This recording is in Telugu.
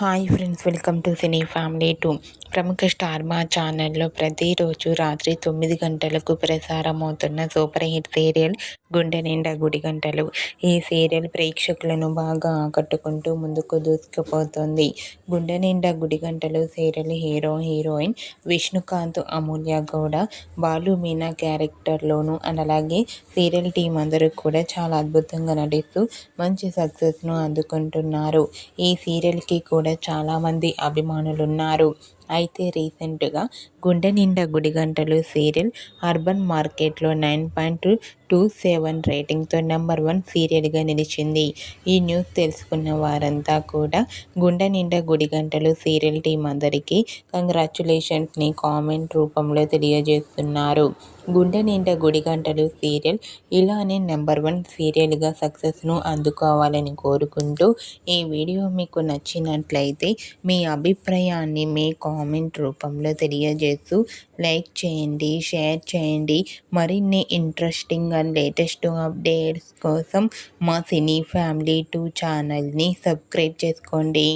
Hi friends, welcome to cine family 2. ప్రముఖ స్టార్ మా ఛానల్లో ప్రతిరోజు రాత్రి 9 గంటలకు ప్రసారమవుతున్న సూపర్ హిట్ సీరియల్ గుండె నిండా గుడి గంటలు. ఈ సీరియల్ ప్రేక్షకులను బాగా ఆకట్టుకుంటూ ముందుకు దూసుకుపోతుంది. గుండె నిండా గుడి గంటలు సీరియల్ హీరో హీరోయిన్ విష్ణుకాంత్, అమూల్య గౌడ, బాలు మీనా క్యారెక్టర్లోను అలాగే సీరియల్ టీం అందరూ కూడా చాలా అద్భుతంగా నటిస్తూ మంచి సక్సెస్ను అందుకుంటున్నారు. ఈ సీరియల్కి కూడా చాలామంది అభిమానులున్నారు. అయితే రీసెంట్గా గుండె నిండా గుడి గంటలు సీరియల్ అర్బన్ మార్కెట్లో 9.27 రేటింగ్తో నెంబర్ 1 సీరియల్గా నిలిచింది. ఈ న్యూస్ తెలుసుకున్న వారంతా కూడా గుండె నిండా గుడి గంటలు సీరియల్ టీం అందరికీ కంగ్రాచ్యులేషన్స్ని కామెంట్ రూపంలో తెలియజేస్తున్నారు. గుండె నిండా గుడి గంటలు సీరియల్ ఇలానే నెంబర్ 1 సీరియల్గా సక్సెస్ను అందుకోవాలని కోరుకుంటూ ఈ వీడియో మీకు నచ్చినట్లయితే మీ అభిప్రాయాన్ని మీ కామెంట్ రూపంలో తెలియజేస్తూ లైక్ చేయండి, షేర్ చేయండి. మరిన్ని ఇంట్రెస్టింగ్ అండ్ లేటెస్ట్ అప్డేట్స్ కోసం మా సినీ ఫ్యామిలీ 2 ఛానల్ని సబ్స్క్రైబ్ చేసుకోండి.